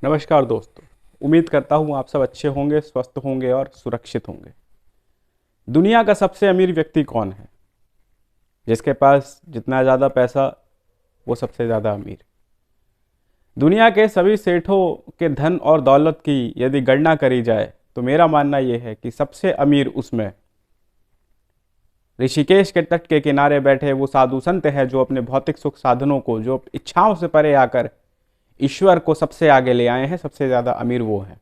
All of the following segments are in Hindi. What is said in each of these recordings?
नमस्कार दोस्तों। उम्मीद करता हूँ आप सब अच्छे होंगे, स्वस्थ होंगे और सुरक्षित होंगे। दुनिया का सबसे अमीर व्यक्ति कौन है? जिसके पास जितना ज़्यादा पैसा, वो सबसे ज़्यादा अमीर। दुनिया के सभी सेठों के धन और दौलत की यदि गणना करी जाए तो मेरा मानना यह है कि सबसे अमीर उसमें ऋषिकेश के तट के किनारे बैठे वो साधु संत हैं, जो अपने भौतिक सुख साधनों को, जो इच्छाओं से परे आकर ईश्वर को सबसे आगे ले आए हैं। सबसे ज़्यादा अमीर वो हैं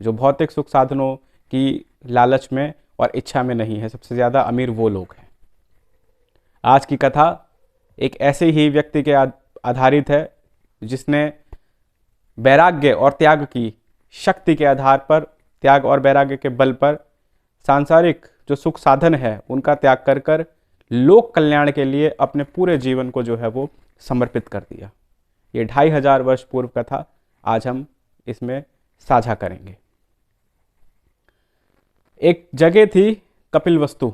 जो भौतिक सुख साधनों की लालच में और इच्छा में नहीं है। सबसे ज़्यादा अमीर वो लोग हैं। आज की कथा एक ऐसे ही व्यक्ति के आधारित है जिसने वैराग्य और त्याग की शक्ति के आधार पर, त्याग और वैराग्य के बल पर सांसारिक जो सुख साधन है उनका त्याग कर कर लोक कल्याण के लिए अपने पूरे जीवन को जो है वो समर्पित कर दिया। ये 2500 वर्ष पूर्व कथा आज हम इसमें साझा करेंगे। एक जगह थी कपिलवस्तु।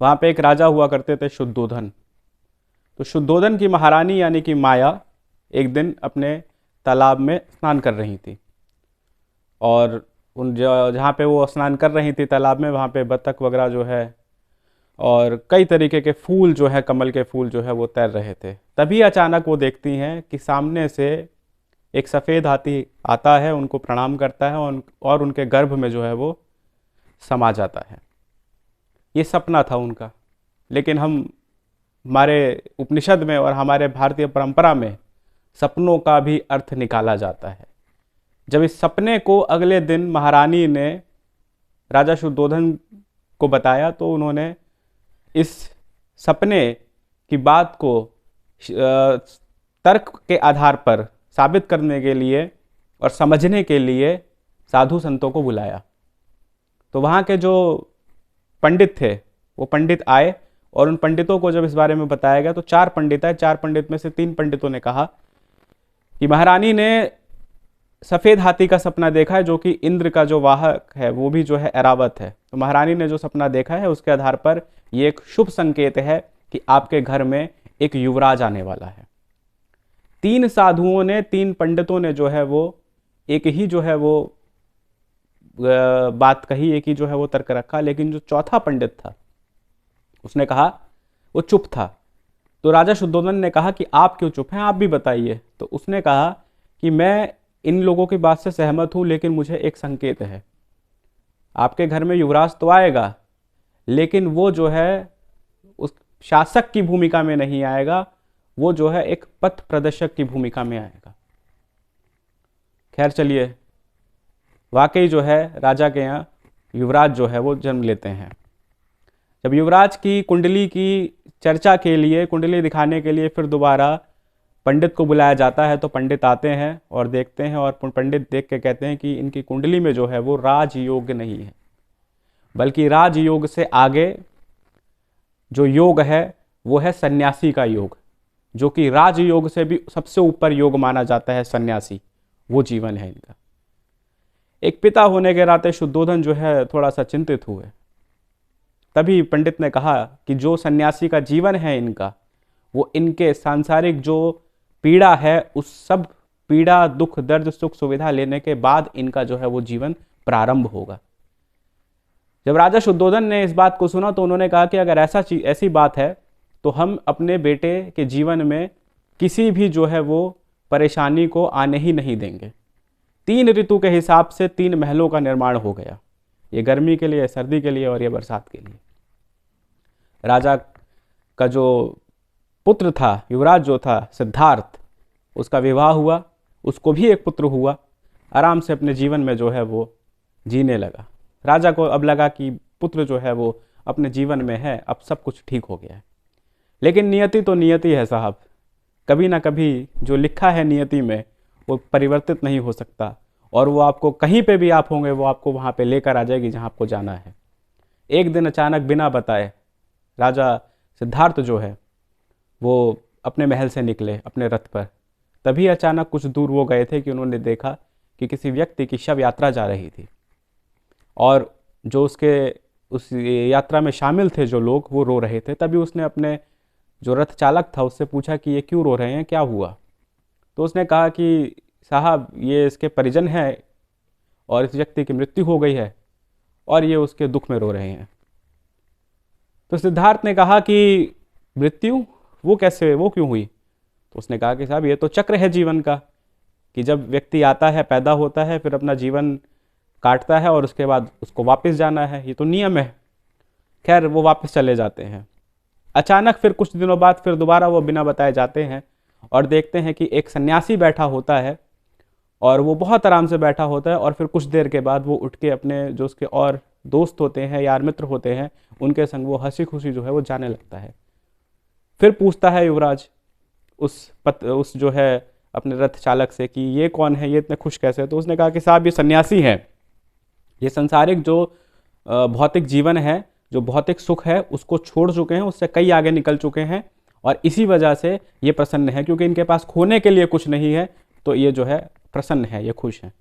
वहां पे एक राजा हुआ करते थे, शुद्धोधन। तो शुद्धोधन की महारानी यानी कि माया एक दिन अपने तालाब में स्नान कर रही थी, और उन जहाँ पे वो स्नान कर रही थी तालाब में, वहाँ पे बतख वगैरह जो है और कई तरीके के फूल जो है, कमल के फूल जो है वो तैर रहे थे। तभी अचानक वो देखती हैं कि सामने से एक सफ़ेद हाथी आता है, उनको प्रणाम करता है और उनके गर्भ में जो है वो समा जाता है। ये सपना था उनका, लेकिन हमारे उपनिषद में और हमारे भारतीय परंपरा में सपनों का भी अर्थ निकाला जाता है। जब इस सपने को अगले दिन महारानी ने राजा शुद्धोधन को बताया तो उन्होंने इस सपने की बात को तर्क के आधार पर साबित करने के लिए और समझने के लिए साधु संतों को बुलाया। तो वहाँ के जो पंडित थे वो पंडित आए, और उन पंडितों को जब इस बारे में बताया गया तो 4 पंडित आए। 4 पंडित में से 3 पंडितों ने कहा कि महारानी ने सफ़ेद हाथी का सपना देखा है, जो कि इंद्र का जो वाहक है वो भी जो है ऐरावत है। तो महारानी ने जो सपना देखा है उसके आधार पर ये एक शुभ संकेत है कि आपके घर में एक युवराज आने वाला है। 3 साधुओं ने, 3 पंडितों ने जो है वो एक ही जो है वो बात कही, एक ही जो है वो तर्क रखा। लेकिन जो चौथा पंडित था उसने कहा, वो चुप था। तो राजा शुद्धोधन ने कहा कि आप क्यों चुप हैं, आप भी बताइए। तो उसने कहा कि मैं इन लोगों की बात से सहमत हूं, लेकिन मुझे एक संकेत है। आपके घर में युवराज तो आएगा, लेकिन वो जो है उस शासक की भूमिका में नहीं आएगा, वो जो है एक पथ प्रदर्शक की भूमिका में आएगा। खैर चलिए, वाकई जो है राजा के यहाँ युवराज जो है वो जन्म लेते हैं। जब युवराज की कुंडली की चर्चा के लिए, कुंडली दिखाने के लिए फिर दोबारा पंडित को बुलाया जाता है, तो पंडित आते हैं और देखते हैं, और पंडित देख के कहते हैं कि इनकी कुंडली में जो है वो राजयोग नहीं है, बल्कि राजयोग से आगे जो योग है वो है सन्यासी का योग, जो कि राजयोग से भी सबसे ऊपर योग माना जाता है। सन्यासी वो जीवन है इनका। एक पिता होने के नाते शुद्धोधन जो है थोड़ा सा चिंतित हुए। तभी पंडित ने कहा कि जो सन्यासी का जीवन है इनका, वो इनके सांसारिक जो पीड़ा है उस सब पीड़ा, दुख, दर्द, सुख, सुविधा लेने के बाद इनका जो है वो जीवन प्रारंभ होगा। जब राजा शुद्धोधन ने इस बात को सुना तो उन्होंने कहा कि अगर ऐसी बात है तो हम अपने बेटे के जीवन में किसी भी जो है वो परेशानी को आने ही नहीं देंगे। 3 ऋतु के हिसाब से 3 महलों का निर्माण हो गया, ये गर्मी के लिए, सर्दी के लिए और ये बरसात के लिए। राजा का जो पुत्र था, युवराज जो था सिद्धार्थ, उसका विवाह हुआ, उसको भी एक पुत्र हुआ। आराम से अपने जीवन में जो है वो जीने लगा। राजा को अब लगा कि पुत्र जो है वो अपने जीवन में है, अब सब कुछ ठीक हो गया है। लेकिन नियति तो नियति है साहब, कभी ना कभी जो लिखा है नियति में वो परिवर्तित नहीं हो सकता, और वो आपको कहीं पे भी आप होंगे वो आपको वहाँ पे लेकर आ जाएगी जहाँ आपको जाना है। एक दिन अचानक बिना बताए राजा सिद्धार्थ जो है वो अपने महल से निकले अपने रथ पर। तभी अचानक कुछ दूर वो गए थे कि उन्होंने देखा कि किसी व्यक्ति की शव यात्रा जा रही थी, और जो उस यात्रा में शामिल थे जो लोग, वो रो रहे थे। तभी उसने अपने जो रथ चालक था उससे पूछा कि ये क्यों रो रहे हैं, क्या हुआ? तो उसने कहा कि साहब ये इसके परिजन हैं और इस व्यक्ति की मृत्यु हो गई है और ये उसके दुख में रो रहे हैं। तो सिद्धार्थ ने कहा कि मृत्यु वो कैसे, वो क्यों हुई? तो उसने कहा कि साहब ये तो चक्र है जीवन का, कि जब व्यक्ति आता है, पैदा होता है, फिर अपना जीवन काटता है और उसके बाद उसको वापस जाना है, ये तो नियम है। खैर वो वापस चले जाते हैं। अचानक फिर कुछ दिनों बाद फिर दोबारा वो बिना बताए जाते हैं और देखते हैं कि एक सन्यासी बैठा होता है और वो बहुत आराम से बैठा होता है, और फिर कुछ देर के बाद वो उठ के अपने जो उसके और दोस्त होते हैं, यार मित्र होते हैं, उनके संग वो हंसी खुशी जो है वो जाने लगता है। फिर पूछता है युवराज उस जो है अपने रथ चालक से कि ये कौन है, ये इतने खुश कैसे है? तो उसने कहा कि साहब ये सन्यासी हैं, ये संसारिक जो भौतिक जीवन है, जो भौतिक सुख है, उसको छोड़ चुके हैं, उससे कई आगे निकल चुके हैं, और इसी वजह से ये प्रसन्न है, क्योंकि इनके पास खोने के लिए कुछ नहीं है, तो ये जो है प्रसन्न है, ये खुश हैं।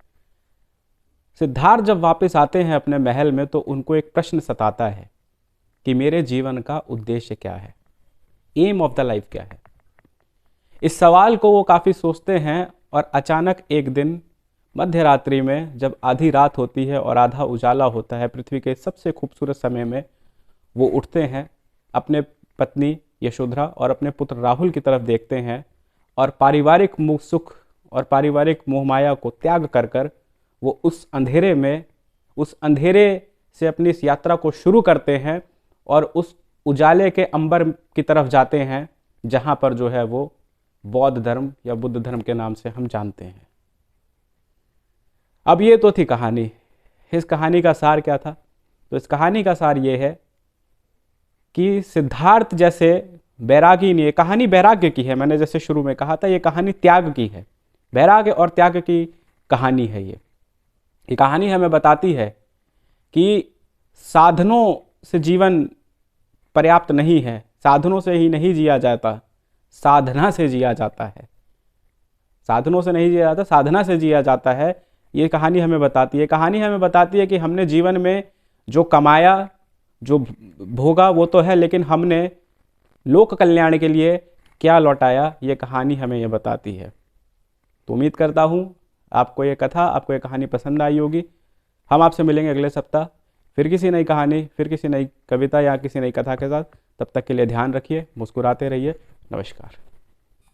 सिद्धार्थ जब वापस आते हैं अपने महल में तो उनको एक प्रश्न सताता है कि मेरे जीवन का उद्देश्य क्या है, एम ऑफ द लाइफ क्या है। इस सवाल को वो काफ़ी सोचते हैं, और अचानक एक दिन मध्य रात्रि में जब आधी रात होती है और आधा उजाला होता है, पृथ्वी के सबसे खूबसूरत समय में वो उठते हैं, अपने पत्नी यशोधरा और अपने पुत्र राहुल की तरफ देखते हैं, और पारिवारिक सुख और पारिवारिक मोहमाया को त्याग कर कर वो उस अंधेरे से अपनी इस यात्रा को शुरू करते हैं और उस उजाले के अंबर की तरफ जाते हैं, जहाँ पर जो है वो बौद्ध धर्म या बुद्ध धर्म के नाम से हम जानते हैं। अब ये तो थी कहानी। इस कहानी का सार क्या था? तो इस कहानी का सार ये है कि सिद्धार्थ जैसे बैरागी ने, कहानी बैराग्य की है, मैंने जैसे शुरू में कहा था, ये कहानी त्याग की है, बैराग्य और त्याग की कहानी है। ये कहानी हमें बताती है कि साधनों से जीवन पर्याप्त नहीं है, साधनों से ही नहीं जिया जाता, साधना से जिया जाता है। साधनों से नहीं जिया जाता, साधना से जिया जाता है। ये कहानी हमें बताती है। कहानी हमें बताती है कि हमने जीवन में जो कमाया, जो भोगा वो तो है, लेकिन हमने लोक कल्याण के लिए क्या लौटाया, ये कहानी हमें ये बताती है। तो उम्मीद करता हूँ आपको ये कथा, आपको ये कहानी पसंद आई होगी। हम आपसे मिलेंगे अगले सप्ताह फिर किसी नई कहानी, फिर किसी नई कविता या किसी नई कथा के साथ। तब तक के लिए ध्यान रखिए, मुस्कुराते रहिए। नमस्कार।